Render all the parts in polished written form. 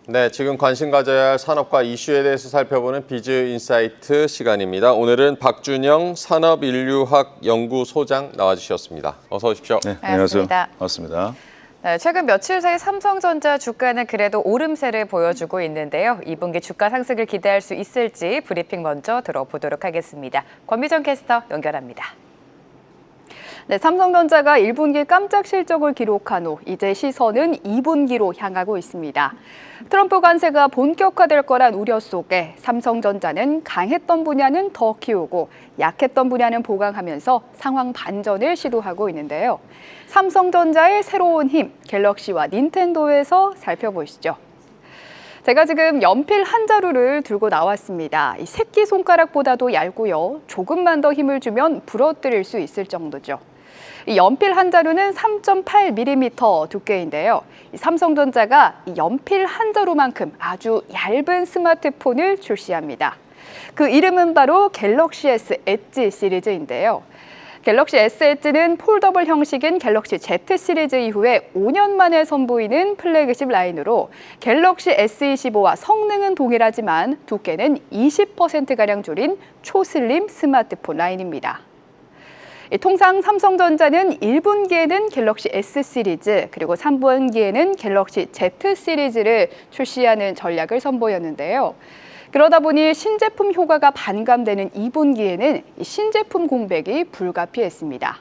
네, 지금 관심 가져야 할 산업과 이슈에 대해서 살펴보는 비즈 인사이트 시간입니다. 오늘은 박준영 산업인류학연구소장 나와주셨습니다. 어서 오십시오. 네, 안녕하세요. 반갑습니다. 네, 최근 며칠 사이 삼성전자 주가는 그래도 오름세를 보여주고 있는데요. 2분기 주가 상승을 기대할 수 있을지 브리핑 먼저 들어보도록 하겠습니다. 권미정 캐스터 연결합니다. 네, 삼성전자가 1분기 깜짝 실적을 기록한 후 이제 시선은 2분기로 향하고 있습니다. 트럼프 관세가 본격화될 거란 우려 속에 삼성전자는 강했던 분야는 더 키우고 약했던 분야는 보강하면서 상황 반전을 시도하고 있는데요. 삼성전자의 새로운 힘, 갤럭시와 닌텐도에서 살펴보시죠. 제가 지금 연필 한 자루를 들고 나왔습니다. 이 새끼손가락보다도 얇고요. 조금만 더 힘을 주면 부러뜨릴 수 있을 정도죠. 이 연필 한 자루는 3.8mm 두께인데요. 이 삼성전자가 이 연필 한 자루만큼 아주 얇은 스마트폰을 출시합니다. 그 이름은 바로 갤럭시 S 엣지 시리즈인데요. 갤럭시 S 엣지는 폴더블 형식인 갤럭시 Z 시리즈 이후에 5년 만에 선보이는 플래그십 라인으로 갤럭시 S25와 성능은 동일하지만 두께는 20%가량 줄인 초슬림 스마트폰 라인입니다. 통상 삼성전자는 1분기에는 갤럭시 S 시리즈 그리고 3분기에는 갤럭시 Z 시리즈를 출시하는 전략을 선보였는데요. 그러다 보니 신제품 효과가 반감되는 2분기에는 신제품 공백이 불가피했습니다.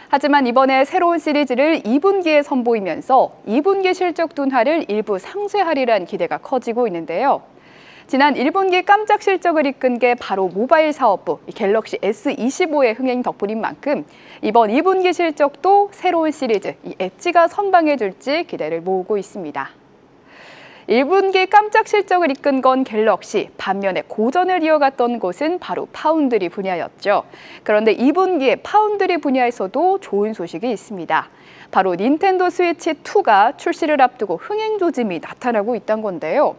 하지만 이번에 새로운 시리즈를 2분기에 선보이면서 2분기 실적 둔화를 일부 상쇄하리란 기대가 커지고 있는데요. 지난 1분기 깜짝 실적을 이끈 게 바로 모바일 사업부 갤럭시 S25의 흥행 덕분인 만큼 이번 2분기 실적도 새로운 시리즈 이 엣지가 선방해줄지 기대를 모으고 있습니다. 1분기 깜짝 실적을 이끈 건 갤럭시, 반면에 고전을 이어갔던 곳은 바로 파운드리 분야였죠. 그런데 2분기에 파운드리 분야에서도 좋은 소식이 있습니다. 바로 닌텐도 스위치 2가 출시를 앞두고 흥행 조짐이 나타나고 있다는 건데요.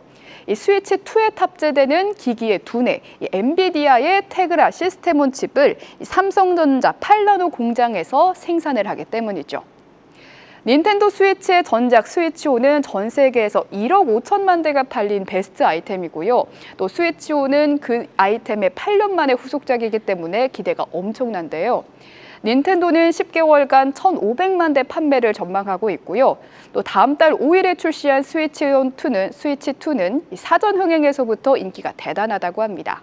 이 스위치 2에 탑재되는 기기의 두뇌, 엔비디아의 테그라 시스템온 칩을 삼성전자 8나노 공장에서 생산을 하기 때문이죠. 닌텐도 스위치의 전작 스위치5는 전 세계에서 1억 5천만 대가 팔린 베스트 아이템이고요. 또 스위치5는 그 아이템의 8년 만에 후속작이기 때문에 기대가 엄청난데요. 닌텐도는 10개월간 1,500만 대 판매를 전망하고 있고요. 또 다음 달 5일에 출시한 스위치2는 사전 흥행에서부터 인기가 대단하다고 합니다.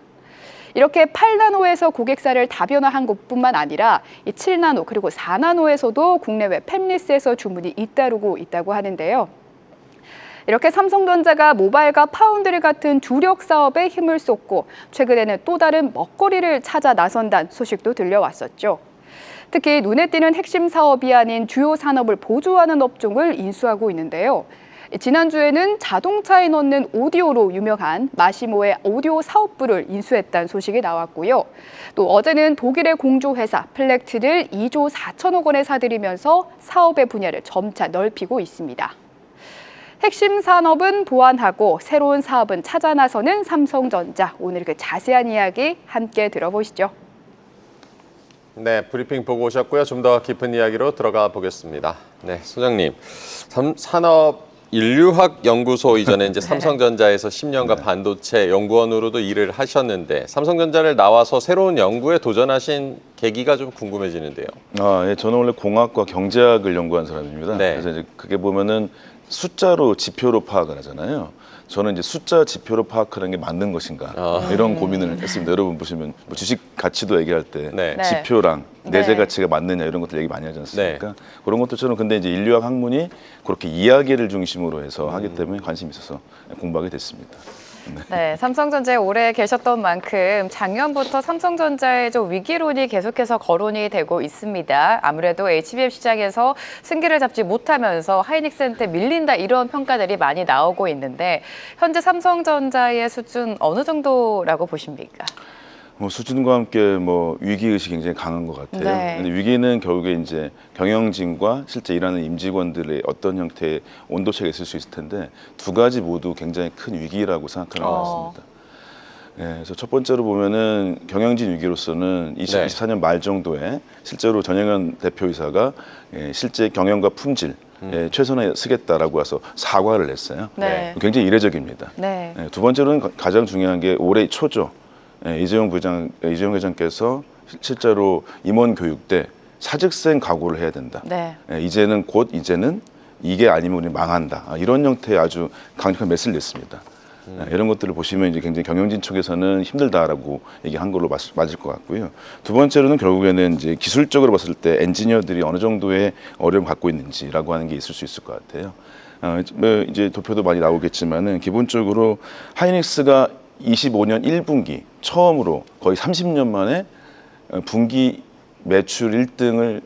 이렇게 8나노에서 고객사를 다변화한 것뿐만 아니라 7나노 그리고 4나노에서도 국내외 팹리스에서 주문이 잇따르고 있다고 하는데요. 이렇게 삼성전자가 모바일과 파운드리 같은 주력 사업에 힘을 쏟고 최근에는 또 다른 먹거리를 찾아 나선다는 소식도 들려왔었죠. 특히 눈에 띄는 핵심 사업이 아닌 주요 산업을 보조하는 업종을 인수하고 있는데요. 지난주에는 자동차에 넣는 오디오로 유명한 마시모의 오디오 사업부를 인수했다는 소식이 나왔고요. 또 어제는 독일의 공조회사 플렉트를 2조 4천억 원에 사들이면서 사업의 분야를 점차 넓히고 있습니다. 핵심 산업은 보완하고 새로운 사업은 찾아 나서는 삼성전자. 오늘 그 자세한 이야기 함께 들어보시죠. 네, 브리핑 보고 오셨고요. 좀 더 깊은 이야기로 들어가 보겠습니다. 네, 소장님, 산업인류학연구소 이전에 이제 삼성전자에서 10년간 반도체 연구원으로도 일을 하셨는데 삼성전자를 나와서 새로운 연구에 도전하신 계기가 좀 궁금해지는데요. 예, 저는 원래 공학과 경제학을 연구한 사람입니다. 네. 그래서 이제 그게 보면은 숫자로 지표로 파악을 하잖아요. 저는 이제 숫자 지표로 파악하는 게 맞는 것인가 이런 고민을 했습니다. 여러분 보시면 뭐 주식 가치도 얘기할 때 네. 지표랑 내재 네. 가치가 맞느냐 이런 것들 얘기 많이 하지 않습니까? 그런 것들처럼 근데 이제 인류학 학문이 그렇게 이야기를 중심으로 해서 하기 때문에 관심이 있어서 공부하게 됐습니다. 네, 삼성전자에 오래 계셨던 만큼 작년부터 삼성전자의 좀 위기론이 계속해서 거론이 되고 있습니다. 아무래도 HBM 시장에서 승기를 잡지 못하면서 하이닉스한테 밀린다 이런 평가들이 많이 나오고 있는데 현재 삼성전자의 수준 어느 정도라고 보십니까? 수준과 함께 위기 의식이 굉장히 강한 것 같아요. 네. 근데 위기는 결국에 이제 경영진과 실제 일하는 임직원들의 어떤 형태의 온도차가 있을 수 있을 텐데 두 가지 모두 굉장히 큰 위기라고 생각하는 것 같습니다. 그래서 첫 번째로 보면은 경영진 위기로서는 2024년 말 정도에 실제로 전영현 대표이사가 실제 경영과 품질 최선을 쓰겠다라고 해서 사과를 했어요. 네. 굉장히 이례적입니다. 네. 두 번째로는 가장 중요한 게 올해 초죠. 이재용 회장께서 실제로 임원 교육 때 사직생 각오를 해야 된다. 네. 이제는 이게 아니면 우리 망한다. 이런 형태의 아주 강력한 메시지를 냈습니다. 이런 것들을 보시면 이제 굉장히 경영진 쪽에서는 힘들다라고 얘기한 걸로 맞을 것 같고요. 두 번째로는 결국에는 이제 기술적으로 봤을 때 엔지니어들이 어느 정도의 어려움을 갖고 있는지라고 하는 게 있을 수 있을 것 같아요. 이제 도표도 많이 나오겠지만은 기본적으로 하이닉스가 25년 1분기 처음으로 거의 30년 만에 분기 매출 1등을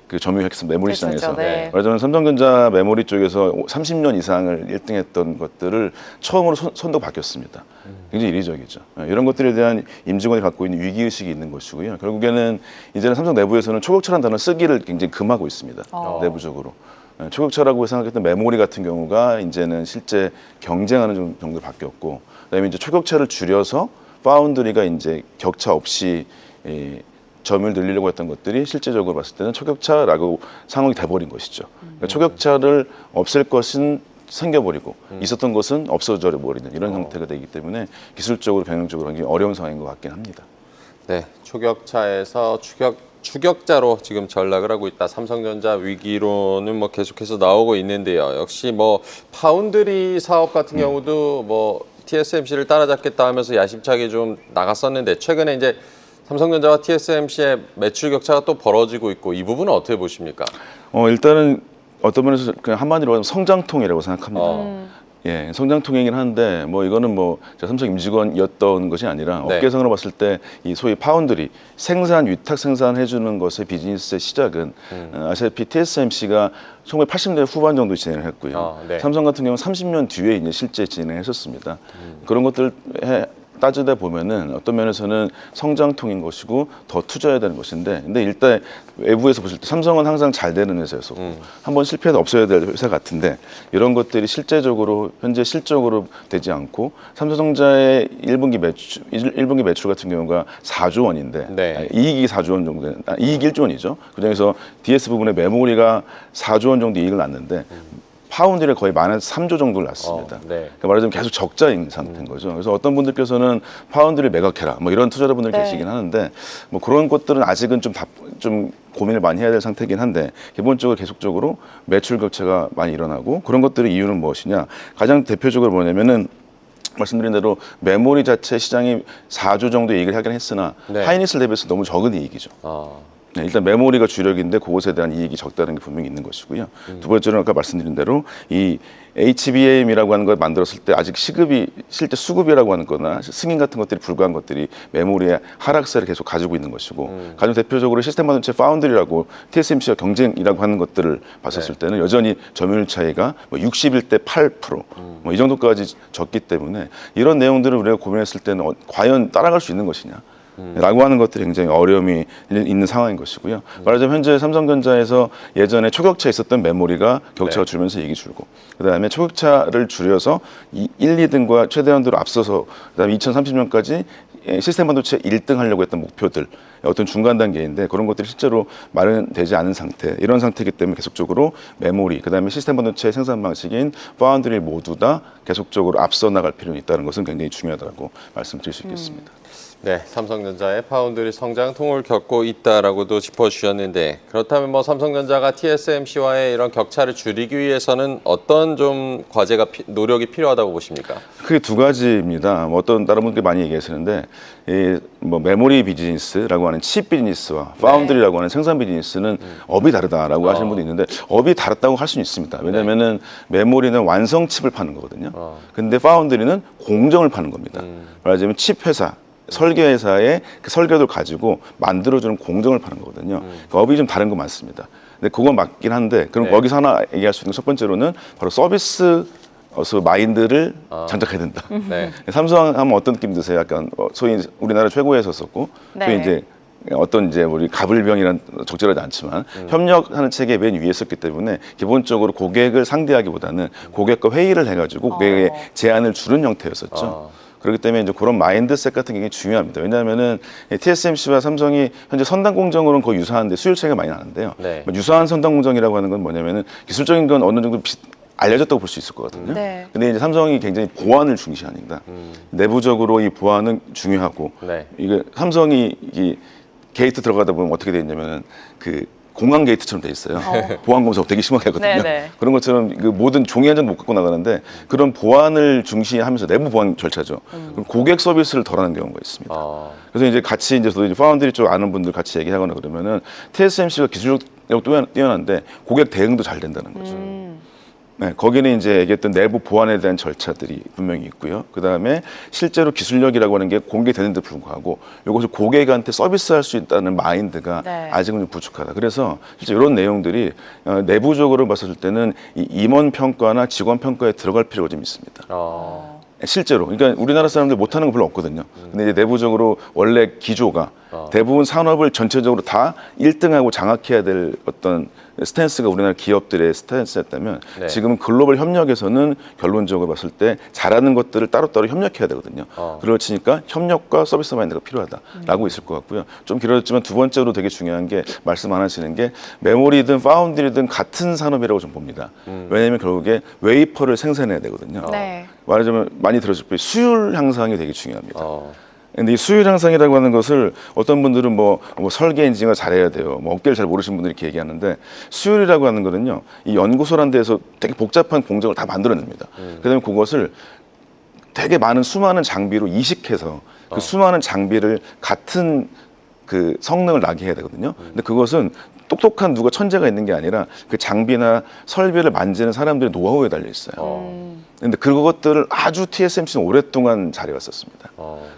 그 점유했습니다. 메모리 그렇죠. 시장에서. 네. 말하자면 삼성전자 메모리 쪽에서 30년 이상을 1등했던 것들을 처음으로 선도 바뀌었습니다. 굉장히 이례적이죠. 이런 것들에 대한 임직원이 갖고 있는 위기의식이 있는 것이고요. 결국에는 이제는 삼성 내부에서는 초격차라는 단어를 쓰기를 굉장히 금하고 있습니다. 내부적으로. 초격차라고 생각했던 메모리 같은 경우가 이제는 실제 경쟁하는 정도로 바뀌었고, 그다음에 이제 초격차를 줄여서 파운드리가 이제 격차 없이 점유율 늘리려고 했던 것들이 실제적으로 봤을 때는 초격차라고 상황이 돼버린 것이죠. 그러니까 초격차를 없앨 것은 생겨버리고 있었던 것은 없어져 버리는 이런 형태가 되기 때문에 기술적으로 경영적으로 굉장히 어려운 상황인 것 같긴 합니다. 네, 초격차에서 추격자로 지금 전락을 하고 있다. 삼성전자 위기로는 뭐 계속해서 나오고 있는데요. 역시 뭐 파운드리 사업 같은 경우도 뭐 TSMC를 따라잡겠다 하면서 야심차게 좀 나갔었는데 최근에 이제 삼성전자와 TSMC의 매출 격차가 또 벌어지고 있고 이 부분은 어떻게 보십니까? 일단은 어떤 면에서 그냥 한마디로 하면 성장통이라고 생각합니다. 예, 성장통이긴 한데 뭐 이거는 뭐 제가 삼성 임직원이었던 것이 아니라 네. 업계상으로 봤을 때 이 소위 파운드리 위탁 생산해주는 것의 비즈니스의 시작은 아시다시피 TSMC가 1980년대 후반 정도 진행을 했고요. 네. 삼성 같은 경우는 30년 뒤에 이제 실제 진행했었습니다. 그런 것들 따지다 보면은 어떤 면에서는 성장통인 것이고 더 투자해야 되는 것인데, 근데 일단 외부에서 보실 때 삼성은 항상 잘 되는 회사였었고 한번 실패해도 없어야 될 회사 같은데 이런 것들이 실제적으로 현재 실적으로 되지 않고 삼성전자의 1분기 매출 같은 경우가 4조 원인데 네. 이익이 4조 원 정도 이익 1조 원이죠. 그중에서 DS 부분에 메모리가 4조 원 정도 이익을 났는데 파운드를 거의 마이너스 3조 정도를 났습니다. 네. 그러니까 말하자면 계속 적자인 상태인 거죠. 그래서 어떤 분들께서는 파운드를 매각해라, 뭐 이런 투자자분들 네. 계시긴 하는데, 뭐 그런 것들은 아직은 좀 고민을 많이 해야 될 상태이긴 한데, 기본적으로 계속적으로 매출 격차가 많이 일어나고, 그런 것들의 이유는 무엇이냐? 가장 대표적으로 뭐냐면은 말씀드린 대로 메모리 자체 시장이 4조 정도 이익을 하긴 했으나 네. 하이닉스를 대비해서 너무 적은 이익이죠. 네, 일단 메모리가 주력인데 그것에 대한 이익이 적다는 게 분명히 있는 것이고요. 두 번째는 아까 말씀드린 대로 이 HBM이라고 하는 걸 만들었을 때 아직 실제 수급이라고 하는 거나 승인 같은 것들이 불과한 것들이 메모리의 하락세를 계속 가지고 있는 것이고, 가장 대표적으로 시스템 반도체 파운드리라고 TSMC와 경쟁이라고 하는 것들을 봤었을 때는 여전히 점유율 차이가 뭐 61대 8%, 뭐 이 정도까지 적기 때문에 이런 내용들을 우리가 고민했을 때는 과연 따라갈 수 있는 것이냐? 라고 하는 것들이 굉장히 어려움이 있는 상황인 것이고요. 말하자면 현재 삼성전자에서 예전에 초격차 있었던 메모리가 격차가 줄면서 이익이 줄고, 그다음에 초격차를 줄여서 1, 2등과 최대한도로 앞서서 그다음에 2030년까지 시스템 반도체 1등 하려고 했던 목표들, 어떤 중간 단계인데 그런 것들이 실제로 마련되지 않은 상태, 이런 상태이기 때문에 계속적으로 메모리, 그다음에 시스템 반도체 생산 방식인 파운드리 모두 다 계속적으로 앞서 나갈 필요는 있다는 것은 굉장히 중요하다고 말씀드릴 수 있겠습니다. 네, 삼성전자의 파운드리 성장통을 겪고 있다라고도 짚어주셨는데, 그렇다면 뭐 삼성전자가 TSMC와의 이런 격차를 줄이기 위해서는 어떤 좀 과제가 노력이 필요하다고 보십니까? 크게 두 가지입니다. 뭐 어떤 다른 분들이 많이 얘기하시는데, 뭐 메모리 비즈니스라고 하는 칩 비즈니스와 파운드리라고 하는 생산 비즈니스는 업이 다르다라고 하시는 분도 있는데, 업이 다르다고 할 수는 있습니다. 왜냐하면은 메모리는 완성 칩을 파는 거거든요. 근데 파운드리는 공정을 파는 겁니다. 말하자면 칩 회사, 설계 회사의 그 설계도를 가지고 만들어주는 공정을 파는 거거든요. 그러니까 업이 좀 다른 거 맞습니다. 근데 그건 맞긴 한데, 그럼 네. 거기서 하나 얘기할 수 있는 첫 번째로는 바로 서비스 마인드를 장착해야 된다. 네. 삼성 하면 어떤 느낌 드세요? 약간 소위 우리나라 최고에 섰었고, 네. 또 이제 어떤 이제 우리 가불병이란 적절하지 않지만 협력하는 체계 맨 위에 있었기 때문에 기본적으로 고객을 상대하기보다는 고객과 회의를 해가지고 고객의 제안을 주는 형태였었죠. 그렇기 때문에 이제 그런 마인드셋 같은 게 굉장히 중요합니다. 왜냐하면은 TSMC와 삼성이 현재 선단 공정으로는 거의 유사한데 수율 차이가 많이 나는데요. 네. 유사한 선단 공정이라고 하는 건 뭐냐면은 기술적인 건 어느 정도 알려졌다고 볼 수 있을 거거든요. 네. 근데 이제 삼성이 굉장히 보안을 중시하니까 내부적으로 이 보안은 중요하고 네. 이게 삼성이 이 게이트 들어가다 보면 어떻게 돼 있냐면은 그 공항 게이트처럼 돼 있어요. 보안 검사 되게 심하게 하거든요. 네네. 그런 것처럼 그 모든 종이 한 장 못 갖고 나가는데 그런 보안을 중시하면서 내부 보안 절차죠. 그럼 고객 서비스를 덜하는 경우가 있습니다. 그래서 이제 같이 이제 저도 이제 파운드리 쪽 아는 분들 같이 얘기하거나 그러면은 TSMC가 기술력도 뛰어난데 고객 대응도 잘 된다는 거죠. 네, 거기는 이제 얘기했던 내부 보안에 대한 절차들이 분명히 있고요. 그 다음에 실제로 기술력이라고 하는 게 공개되는데 불구하고 이것을 고객한테 서비스할 수 있다는 마인드가 네. 아직은 좀 부족하다. 그래서 실제 이런 내용들이 내부적으로 봤을 때는 이 임원 평가나 직원 평가에 들어갈 필요가 좀 있습니다. 실제로. 그러니까 우리나라 사람들 못하는 거 별로 없거든요. 근데 이제 내부적으로 원래 기조가 대부분 산업을 전체적으로 다 1등하고 장악해야 될 어떤 스탠스가 우리나라 기업들의 스탠스였다면 네. 지금은 글로벌 협력에서는 결론적으로 봤을 때 잘하는 것들을 따로따로 협력해야 되거든요. 그렇지니까 협력과 서비스 마인드가 필요하다라고 있을 것 같고요. 좀 길어졌지만 두 번째로 되게 중요한 게 말씀 안 하시는 게 메모리든 파운드리든 같은 산업이라고 좀 봅니다. 왜냐하면 결국에 웨이퍼를 생산해야 되거든요. 네. 말하자면 많이 들으실 거예요. 수율 향상이 되게 중요합니다. 근데 이 수율 향상이라고 하는 것을 어떤 분들은 뭐 설계 엔지니어가 잘해야 돼요. 뭐 업계를 잘 모르시는 분들이 이렇게 얘기하는데 수율이라고 하는 거는요. 이 연구소란 데에서 되게 복잡한 공정을 다 만들어냅니다. 그다음에 그것을 되게 많은 수많은 장비로 이식해서 그 수많은 장비를 같은 그 성능을 나게 해야 되거든요. 근데 그것은 똑똑한 누가 천재가 있는 게 아니라 그 장비나 설비를 만지는 사람들의 노하우에 달려 있어요. 근데 그것들을 아주 TSMC는 오랫동안 잘해왔었습니다.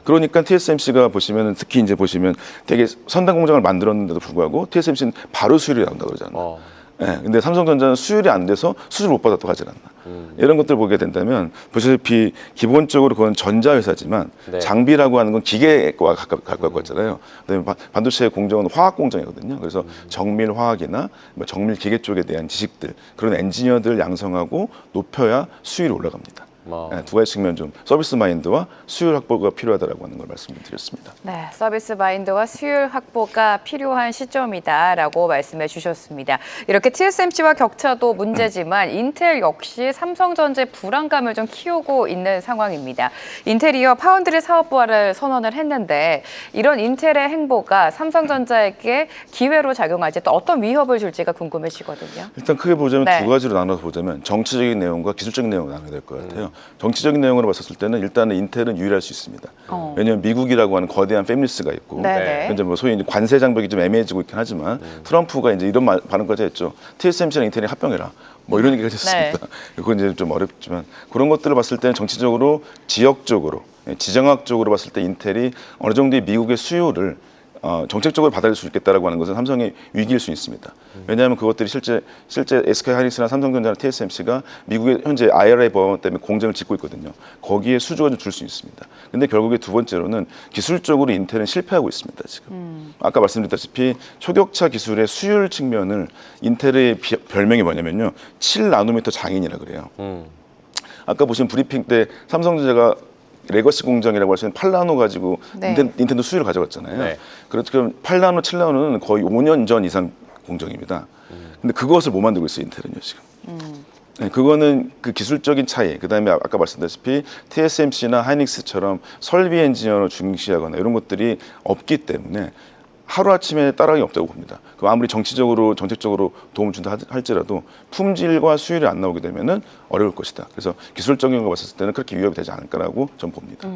그러니까 TSMC가 보시면 특히 이제 보시면 되게 선단 공장을 만들었는데도 불구하고 TSMC는 바로 수율이 나온다 그러잖아요. 네, 근데 삼성전자는 수율이 안 돼서 수주를 못 받았다고 하질 않나. 이런 것들 보게 된다면 보시다시피 기본적으로 그건 전자회사지만 네. 장비라고 하는 건 기계와 가까울 거잖아요. 그다음에 반도체 공정은 화학 공정이거든요. 그래서 정밀 화학이나 뭐 정밀 기계 쪽에 대한 지식들 그런 엔지니어들 양성하고 높여야 수율이 올라갑니다. 네, 두 가지 측면 좀 서비스 마인드와 수율 확보가 필요하다라고 하는 걸 말씀드렸습니다. 네, 서비스 마인드와 수율 확보가 필요한 시점이다라고 말씀해 주셨습니다. 이렇게 TSMC와 격차도 문제지만 인텔 역시 삼성전자의 불안감을 좀 키우고 있는 상황입니다. 인텔이어 파운드리 사업부활을 선언을 했는데 이런 인텔의 행보가 삼성전자에게 기회로 작용할지 또 어떤 위협을 줄지가 궁금해지거든요. 일단 크게 보자면 네. 두 가지로 나눠서 보자면 정치적인 내용과 기술적인 내용을 나눠야 될 것 같아요. 정치적인 내용으로 봤을 때는 일단은 인텔은 유일할 수 있습니다. 왜냐하면 미국이라고 하는 거대한 패밀리스가 있고 네네. 현재 뭐 소위 이제 관세 장벽이 좀 애매해지고 있긴 하지만 트럼프가 이제 이런 발언까지 했죠. TSMC랑 인텔이 합병해라. 뭐 이런 얘기가 있었습니다. 그건 이제 좀 어렵지만 그런 것들을 봤을 때는 정치적으로 지역적으로 지정학적으로 봤을 때 인텔이 어느 정도의 미국의 수요를 정책적으로 받아들일 수 있겠다라고 하는 것은 삼성의 위기일 수 있습니다. 왜냐하면 그것들이 실제 SK하이닉스나 삼성전자나 TSMC가 미국의 현재 IRA 법안 때문에 공정을 짓고 있거든요. 거기에 수주가 좀 줄 수 있습니다. 근데 결국에 두 번째로는 기술적으로 인텔은 실패하고 있습니다. 지금 아까 말씀드렸다시피 초격차 기술의 수율 측면을 인텔의 별명이 뭐냐면요, 7나노미터 장인이라 그래요. 아까 보신 브리핑 때 삼성전자가 레거시 공정이라고 할 수 있는 8나노 가지고 네. 닌텐도 수율을 가져갔잖아요. 네. 그럼 8나노, 7나노는 거의 5년 전 이상 공정입니다. 근데 그것을 못 만들고 있어요, 인텔은요, 지금. 네, 그거는 그 기술적인 차이, 그 다음에 아까 말씀드렸다시피 TSMC나 하이닉스처럼 설비 엔지니어로 중시하거나 이런 것들이 없기 때문에 하루아침에 따라가기 없다고 봅니다. 그 아무리 정치적으로, 정책적으로 도움을 준다 할지라도 품질과 수율이 안 나오게 되면은 어려울 것이다. 그래서 기술적인 거 봤을 때는 그렇게 위협이 되지 않을까라고 저는 봅니다.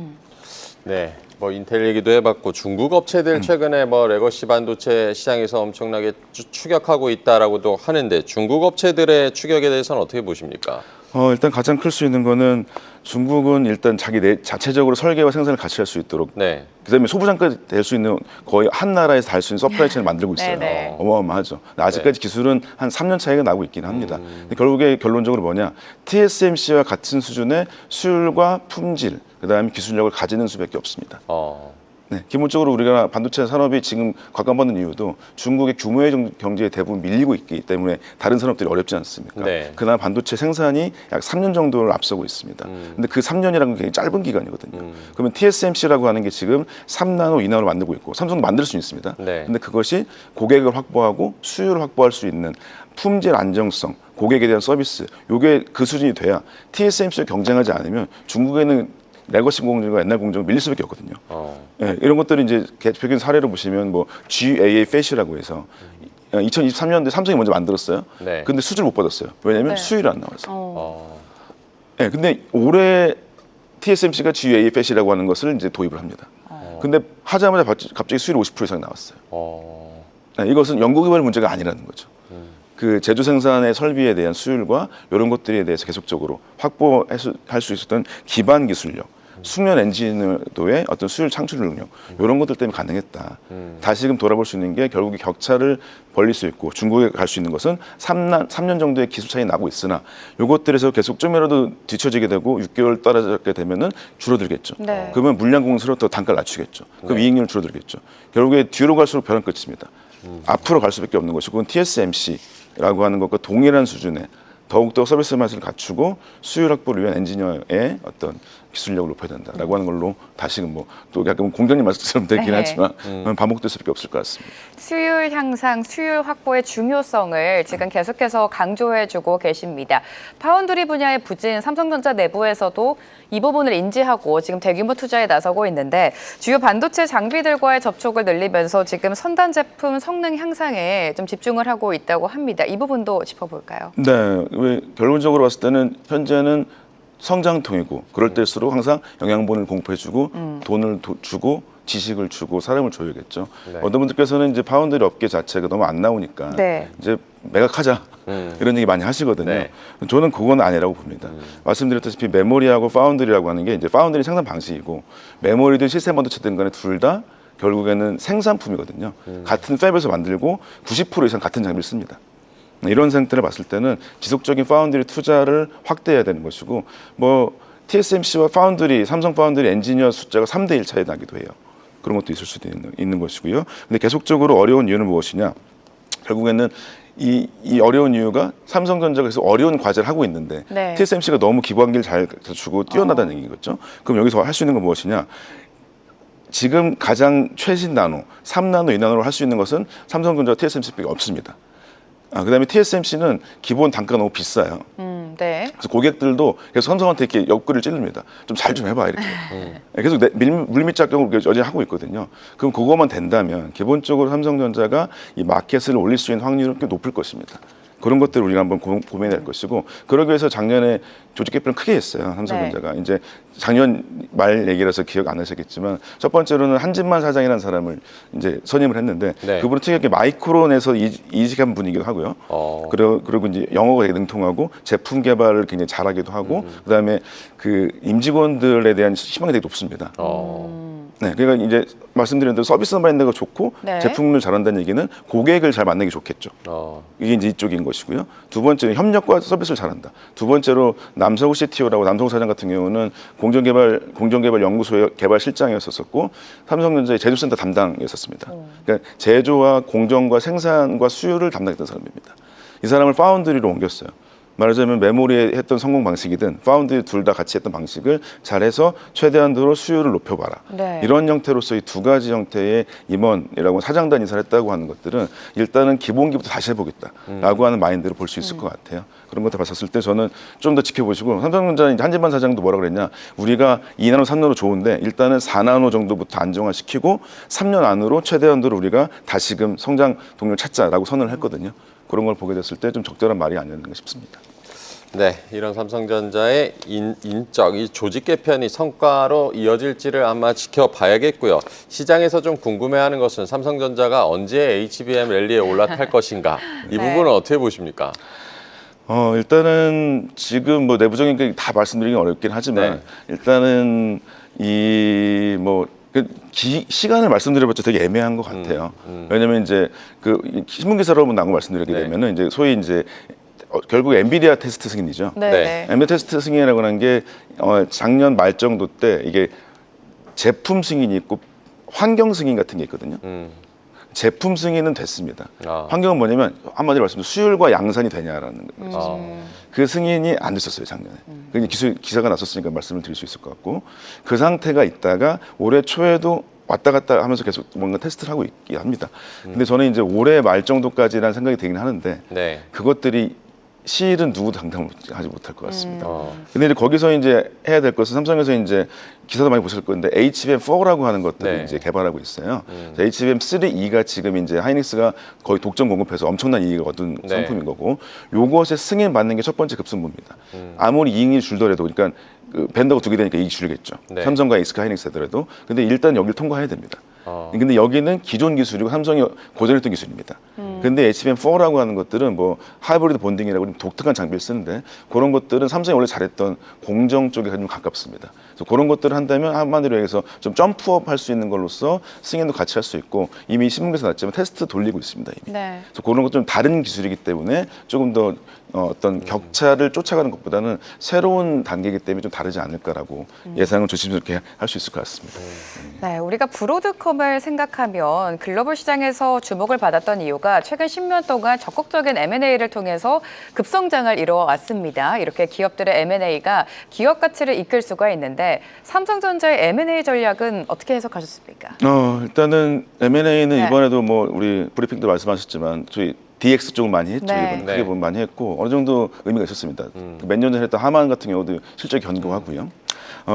네, 뭐 인텔 얘기도 해봤고 중국 업체들 최근에 뭐 레거시 반도체 시장에서 엄청나게 추격하고 있다라고도 하는데 중국 업체들의 추격에 대해서는 어떻게 보십니까? 일단 가장 클 수 있는 거는 중국은 일단 자기 자체적으로 설계와 생산을 같이 할 수 있도록 네. 그다음에 소부장까지 될 수 있는 거의 한 나라에서 달 수 있는 서플라이 체인을 만들고 있어요. 네네. 어마어마하죠. 아직까지 기술은 한 3년 차이가 나고 있긴 합니다. 근데 결국에 결론적으로 뭐냐, TSMC와 같은 수준의 수율과 품질, 그다음에 기술력을 가지는 수밖에 없습니다. 네, 기본적으로 우리가 반도체 산업이 지금 각광받는 이유도 중국의 규모의 경제에 대부분 밀리고 있기 때문에 다른 산업들이 어렵지 않습니까? 네. 그나마 반도체 생산이 약 3년 정도를 앞서고 있습니다. 근데 그 3년이라는 건 굉장히 짧은 기간이거든요. 그러면 TSMC라고 하는 게 지금 3나노, 2나노를 만들고 있고 삼성도 만들 수 있습니다. 네. 근데 그것이 고객을 확보하고 수요를 확보할 수 있는 품질 안정성, 고객에 대한 서비스, 요게 그 수준이 돼야 TSMC와 경쟁하지 않으면 중국에는 레거시 공정과 옛날 공정 밀릴 수밖에 없거든요. 예, 이런 것들이 이제 대표적인 사례로 보시면 뭐 GAA 패시라고 해서 2023년도에 삼성이 먼저 만들었어요. 네. 근데 수주를 못 받았어요. 왜냐하면 네. 수율이 안 나와서. 어. 예, 근데 올해 TSMC가 GAA 패시라고 하는 것을 이제 도입을 합니다. 근데 하자마자 갑자기 수율이 50% 이상 나왔어요. 예, 이것은 연구 개발 문제가 아니라는 거죠. 그 제조 생산의 설비에 대한 수율과 이런 것들에 대해서 계속적으로 확보할 수 있었던 기반 기술력, 숙련 엔지니어도의 어떤 수율 창출 능력 이런 것들 때문에 가능했다. 다시금 돌아볼 수 있는 게 결국에 격차를 벌릴 수 있고 중국에 갈 수 있는 것은 3년 정도의 기술 차이 나고 있으나 이것들에서 계속 좀이라도 뒤처지게 되고 6개월 떨어지게 되면은 줄어들겠죠. 네. 그러면 물량 공수로 더 단가를 낮추겠죠. 그럼 이익률 줄어들겠죠. 결국에 뒤로 갈수록 벼랑 끝입니다. 앞으로 갈 수밖에 없는 것이고 그건 TSMC라고 하는 것과 동일한 수준의 더욱더 서비스 맛을 갖추고 수율 확보를 위한 엔지니어의 어떤 기술력을 높여야 된다라고 하는 걸로 다시금 뭐 또 약간 공장님 말씀처럼 되긴 네. 하지만 반복될 수밖에 없을 것 같습니다. 수율 향상, 수율 확보의 중요성을 지금 계속해서 강조해주고 계십니다. 파운드리 분야의 부진, 삼성전자 내부에서도 이 부분을 인지하고 지금 대규모 투자에 나서고 있는데 주요 반도체 장비들과의 접촉을 늘리면서 지금 선단 제품 성능 향상에 좀 집중을 하고 있다고 합니다. 이 부분도 짚어볼까요? 네, 왜 결론적으로 봤을 때는 현재는 성장통이고 그럴 때일수록 항상 영양분을 공급해주고 돈을 주고 지식을 주고 사람을 줘야겠죠. 네. 어떤 분들께서는 이제 파운드리 업계 자체가 너무 안 나오니까 네. 이제 매각하자 이런 얘기 많이 하시거든요. 네. 저는 그건 아니라고 봅니다. 말씀드렸다시피 메모리하고 파운드리라고 하는 게 이제 파운드리 생산 방식이고 메모리든 시스템 반도체든 간에 둘 다 결국에는 생산품이거든요. 같은 팹에서 만들고 90% 이상 같은 장비를 씁니다. 이런 상태를 봤을 때는 지속적인 파운드리 투자를 확대해야 되는 것이고 뭐 TSMC와 파운드리, 삼성 파운드리 엔지니어 숫자가 3대1 차이 나기도 해요. 그런 것도 있을 수도 있는 것이고요. 근데 계속적으로 어려운 이유는 무엇이냐? 결국에는 이 어려운 이유가 삼성전자가 계속 어려운 과제를 하고 있는데 네. TSMC가 너무 기반기를 잘 갖추고 뛰어나다는 얘기겠죠. 그럼 여기서 할 수 있는 건 무엇이냐? 지금 가장 최신 나노, 3나노, 2나노로 할 수 있는 것은 삼성전자와 TSMC밖에 없습니다. 그다음에 TSMC는 기본 단가가 너무 비싸요. 네. 그래서 고객들도 계속 삼성한테 이렇게 옆구리를 찌릅니다. 좀 잘 좀 해봐 이렇게. 계속 물밑 작용을 여전히 하고 있거든요. 그럼 그거만 된다면 기본적으로 삼성전자가 이 마켓을 올릴 수 있는 확률은 꽤 높을 것입니다. 그런 것들을 우리가 한번 고민할 것이고 그러기 위해서 작년에 조직 개편을 크게 했어요. 삼성전자가 이제 작년 말 얘기라서 기억 안 하시겠지만 첫 번째로는 한진만 사장이라는 사람을 이제 선임을 했는데 네. 그분은 특이하게 마이크론에서 이직한 분이기도 하고요. 그리고 이제 영어가 되게 능통하고 제품 개발을 굉장히 잘하기도 하고 그다음에 그 임직원들에 대한 희망이 되게 높습니다. 네, 그러니까 이제 말씀드린 대로 서비스 마인드가 좋고 네. 제품을 잘한다는 얘기는 고객을 잘 만나기 좋겠죠. 이게 이제 이쪽인 것이고요. 두 번째는 협력과 서비스를 잘한다. 두 번째로 남성우 CTO라고 남성우 사장 같은 경우는 공정개발 연구소의 개발 실장이었었고 삼성전자의 제조센터 담당이었었습니다. 그러니까 제조와 공정과 생산과 수요를 담당했던 사람입니다. 이 사람을 파운드리로 옮겼어요. 말하자면 메모리에 했던 성공 방식이든 파운드리 둘 다 같이 했던 방식을 잘해서 최대한도로 수요를 높여봐라. 네. 이런 형태로서 이 두 가지 형태의 임원이라고 사장단 인사를 했다고 하는 것들은 일단은 기본기부터 다시 해보겠다라고 하는 마인드를 볼 수 있을 것 같아요. 그런 것들 봤었을 때 저는 좀 더 지켜보시고 삼성전자 한진만 사장도 뭐라 그랬냐. 우리가 2나노, 3나노 좋은데 일단은 4나노 정도부터 안정화시키고 3년 안으로 최대한도로 우리가 다시금 성장 동력을 찾자라고 선언을 했거든요. 그런 걸 보게 됐을 때 좀 적절한 말이 아니었는가 싶습니다. 네, 이런 삼성전자의 인적, 이 조직 개편이 성과로 이어질지를 아마 지켜봐야겠고요. 시장에서 좀 궁금해하는 것은 삼성전자가 언제 HBM 랠리에 올라탈 것인가? 이 네. 부분은 어떻게 보십니까? 일단은 지금 뭐 내부적인 게 다 말씀드리긴 어렵긴 하지만 일단은 시간을 말씀드려봤자 되게 애매한 것 같아요. 왜냐면 이제 그 신문 기사로 한번 나온 거 말씀드리게 네. 되면은 이제 소위 이제 결국 엔비디아 테스트 승인이죠. 네. 네. 엔비디아 테스트 승인이라고 하는 게 작년 말 정도 때 이게 제품 승인이 있고 환경 승인 같은 게 있거든요. 제품 승인은 됐습니다. 환경은 뭐냐면 한마디로 말씀드리면 수율과 양산이 되냐라는 거죠. 그 승인이 안 됐었어요 작년에. 그게 기사가 났었으니까 말씀을 드릴 수 있을 것 같고 그 상태가 있다가 올해 초에도 왔다 갔다 하면서 계속 뭔가 테스트를 하고 있긴 합니다. 근데 저는 이제 올해 말 정도까지라는 생각이 되긴 하는데 네. 그것들이 시일은 누구도 당당하지 못할 것 같습니다. 근데 이제 거기서 이제 해야 될 것은 삼성에서 이제 기사도 많이 보실 건데 HBM4라고 하는 것들을 네. 이제 개발하고 있어요. HBM3E가 지금 이제 하이닉스가 거의 독점 공급해서 엄청난 이익을 얻은 네. 상품인 거고 요것에 승인 받는 게 첫 번째 급선무입니다. 아무리 이익이 줄더라도 그러니까 그 벤더가 두 개 되니까 이익이 줄겠죠. 네. 삼성과 SK 하이닉스 하더라도 근데 일단 여기를 통과해야 됩니다. 근데 여기는 기존 기술이고 삼성이 고전했던 기술입니다. 근데 HBM4라고 하는 것들은 뭐 하이브리드 본딩이라고 독특한 장비를 쓰는데 그런 것들은 삼성이 원래 잘했던 공정 쪽에 좀 가깝습니다. 그래서 그런 것들을 한다면 한마디로 얘기해서 좀 점프업 할 수 있는 걸로써 승인도 같이 할 수 있고 이미 신문에서 났지만 테스트 돌리고 있습니다. 이미. 네. 그래서 그런 것 좀 다른 기술이기 때문에 조금 더 어떤 격차를 쫓아가는 것보다는 새로운 단계이기 때문에 좀 다르지 않을까라고 예상을 조심스럽게 할 수 있을 것 같습니다. 네, 우리가 브로드컴을 생각하면 글로벌 시장에서 주목을 받았던 이유가 최근 10년 동안 적극적인 M&A를 통해서 급성장을 이루어왔습니다. 이렇게 기업들의 M&A가 기업 가치를 이끌 수가 있는데 삼성전자의 M&A 전략은 어떻게 해석하셨습니까? 일단은 M&A는 네. 이번에도 뭐 우리 브리핑도 말씀하셨지만 저희 DX 쪽을 많이 했죠. 네. 이번에 크게 네. 보면 많이 했고 어느 정도 의미가 있었습니다. 몇 년 전에 했던 하만 같은 경우도 실제 견고하고요.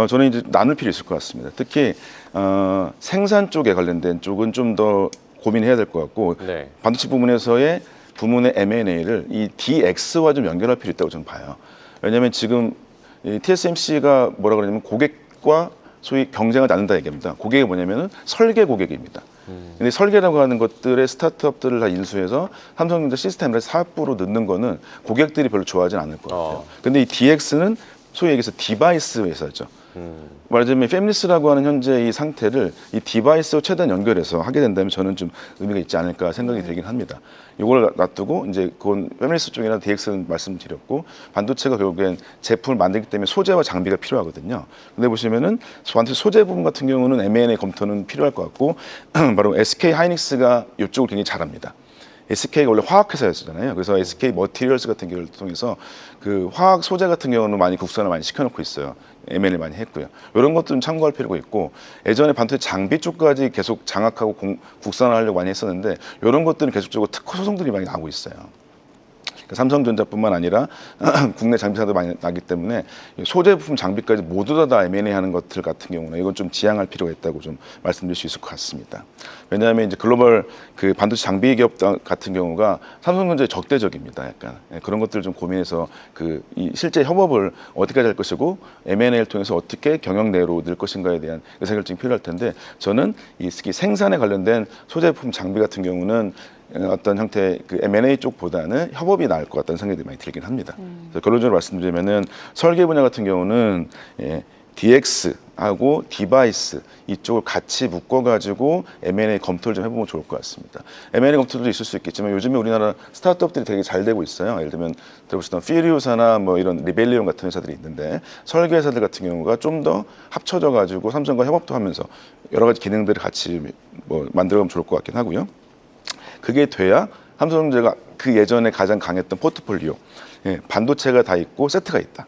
저는 이제 나눌 필요 있을 것 같습니다. 특히 생산 쪽에 관련된 쪽은 좀 더 고민해야 될 것 같고 네. 반도체 부문의 M&A를 이 DX와 좀 연결할 필요 있다고 저는 봐요. 왜냐하면 지금 이 TSMC가 뭐라 그러냐면 고객과 소위 경쟁하지 않는다 얘기합니다. 고객이 뭐냐면은 설계 고객입니다. 근데 설계라고 하는 것들의 스타트업들을 다 인수해서 삼성전자 시스템을 사업부로 넣는 거는 고객들이 별로 좋아하진 않을 것 같아요. 근데 이 DX는 소위 얘기해서 디바이스 회사죠. 말하자면 패밀리스라고 하는 현재 이 상태를 이 디바이스와 최대한 연결해서 하게 된다면 저는 좀 의미가 있지 않을까 생각이 들긴 합니다. 이걸 놔두고 이제 그건 패밀리스 쪽이나 DX는 말씀드렸고 반도체가 결국엔 제품을 만들기 때문에 소재와 장비가 필요하거든요. 근데 보시면은 반도체 소재 부분 같은 경우는 M&A 검토는 필요할 것 같고 바로 SK 하이닉스가 이쪽을 굉장히 잘합니다. SK가 원래 화학회사였잖아요. 그래서 SK 머티리얼스 같은 경우를 통해서 그 화학 소재 같은 경우는 많이 국산을 많이 시켜놓고 있어요. M&A 많이 했고요. 이런 것도 좀 참고할 필요가 있고 예전에 반도체 장비 쪽까지 계속 장악하고 국산화하려고 많이 했었는데 이런 것들은 계속적으로 특허 소송들이 많이 나오고 있어요. 삼성전자뿐만 아니라 국내 장비사도 많이 나기 때문에 소재 부품 장비까지 모두 다 M&A 하는 것들 같은 경우는 이건 좀 지양할 필요가 있다고 좀 말씀드릴 수 있을 것 같습니다. 왜냐하면 이제 글로벌 그 반도체 장비 기업 같은 경우가 삼성전자에 적대적입니다. 약간 그런 것들을 좀 고민해서 이 실제 협업을 어떻게 할 것이고 M&A를 통해서 어떻게 경영내로 늘 것인가에 대한 의사결정이 필요할 텐데 저는 이 생산에 관련된 소재 부품 장비 같은 경우는 어떤 형태의 그 M&A 쪽보다는 협업이 나을 것 같다는 생각이 많이 들긴 합니다. 그래서 결론적으로 말씀드리면은 설계 분야 같은 경우는 DX하고 디바이스 이쪽을 같이 묶어가지고 M&A 검토를 좀 해보면 좋을 것 같습니다. M&A 검토도 있을 수 있겠지만 요즘에 우리나라 스타트업들이 되게 잘 되고 있어요. 예를 들면 들어보시던 피리우사나 뭐 이런 리벨리온 같은 회사들이 있는데 설계 회사들 같은 경우가 좀 더 합쳐져가지고 삼성과 협업도 하면서 여러 가지 기능들을 같이 뭐 만들어가면 좋을 것 같긴 하고요. 그게 돼야 삼성전자가 그 예전에 가장 강했던 포트폴리오, 반도체가 다 있고 세트가 있다.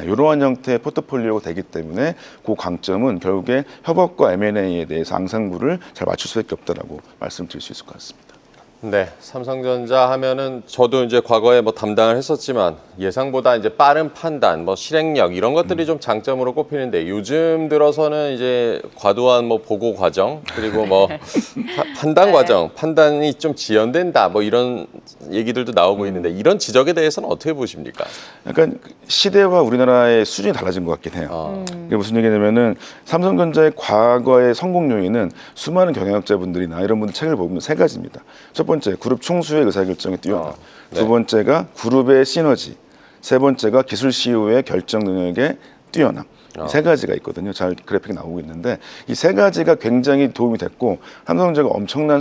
이러한 형태의 포트폴리오가 되기 때문에 그 강점은 결국에 협업과 M&A에 대해서 앙상블을 잘 맞출 수밖에 없다라고 말씀드릴 수 있을 것 같습니다. 네, 삼성전자 하면은 저도 이제 과거에 뭐 담당을 했었지만 예상보다 이제 빠른 판단, 뭐 실행력 이런 것들이 좀 장점으로 꼽히는데 요즘 들어서는 이제 과도한 뭐 보고 과정 그리고 뭐 판단 과정, 판단이 좀 지연된다 뭐 이런 얘기들도 나오고 있는데 이런 지적에 대해서는 어떻게 보십니까? 약간 시대와 우리나라의 수준이 달라진 것 같긴 해요. 이게 무슨 얘기냐면은 삼성전자의 과거의 성공 요인은 수많은 경영학자분들이나 이런 분들 책을 보면 세 가지입니다. 첫 번째, 그룹 총수의 의사결정에 뛰어나. 네. 두 번째가 그룹의 시너지. 세 번째가 기술 CEO의 결정 능력에 뛰어남. 세 가지가 있거든요. 잘 그래픽이 나오고 있는데 이 세 가지가 굉장히 도움이 됐고 삼성전자가 엄청난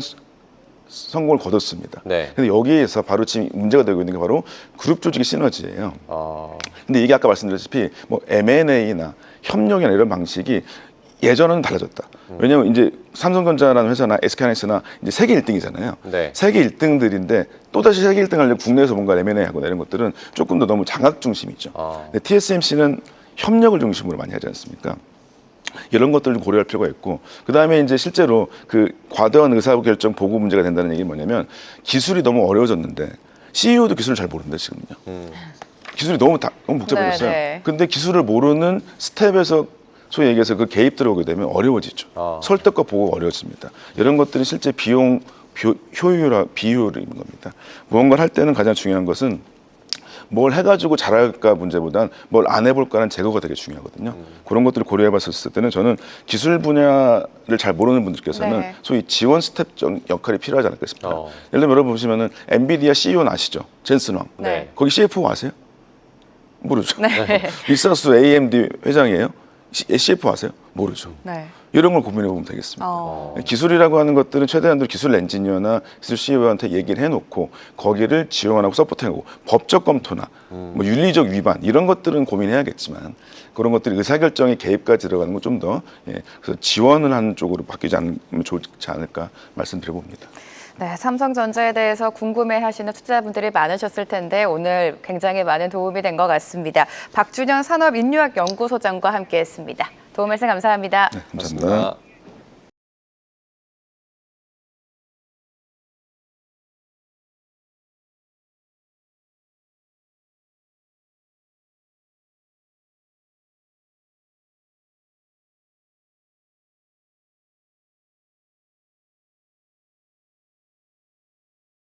성공을 거뒀습니다. 네. 근데 여기에서 바로 지금 문제가 되고 있는 게 바로 그룹 조직의 시너지예요. 근데 이게 아까 말씀드렸다시피 뭐 M&A나 협력이나 이런 방식이 예전은 달라졌다. 왜냐하면 이제 삼성전자라는 회사나 SK하이닉스나 이제 세계 1등이잖아요. 네. 세계 1등들인데 또다시 세계 1등 하려고 국내에서 뭔가 M&A 하고 이런 것들은 조금 더 너무 장악 중심이죠. 근데 TSMC는 협력을 중심으로 많이 하지 않습니까? 이런 것들을 고려할 필요가 있고, 그 다음에 이제 실제로 그 과도한 의사결정 보고 문제가 된다는 얘기는 뭐냐면 기술이 너무 어려워졌는데 CEO도 기술을 잘 모른다 지금요. 기술이 너무 복잡해졌어요. 네. 근데 기술을 모르는 스텝에서 소위 얘기해서 그 개입 들어오게 되면 어려워지죠. 설득과 보고가 어려워집니다. 이런 것들이 실제 비용 비효율인 겁니다. 무언가를 할 때는 가장 중요한 것은 뭘 해가지고 잘할까 문제보단 뭘 안 해볼까는 제거가 되게 중요하거든요. 그런 것들을 고려해봤을 때는 저는 기술 분야를 잘 모르는 분들께서는 네. 소위 지원 스텝 역할이 필요하지 않을까 싶습니다. 예를 들면 여러분 보시면은 엔비디아 CEO는 아시죠? 젠슨 왕. 네. 거기 CFO 아세요? 모르죠. 리사스 AMD 회장이에요? CFO 아세요? 모르죠. 네. 이런 걸 고민해 보면 되겠습니다. 기술이라고 하는 것들은 최대한으로 기술 엔지니어나 기술 CEO한테 얘기를 해놓고 거기를 지원하고 서포트하고 법적 검토나 뭐 윤리적 위반 이런 것들은 고민해야겠지만 그런 것들이 의사결정의 개입까지 들어가는 건 좀 더 그래서 지원을 하는 쪽으로 바뀌지 않으면 좋지 않을까 말씀드려봅니다. 네, 삼성전자에 대해서 궁금해하시는 투자자분들이 많으셨을 텐데 오늘 굉장히 많은 도움이 된 것 같습니다. 박준영 산업인류학연구소장과 함께했습니다. 도움 말씀 감사합니다. 네, 감사합니다.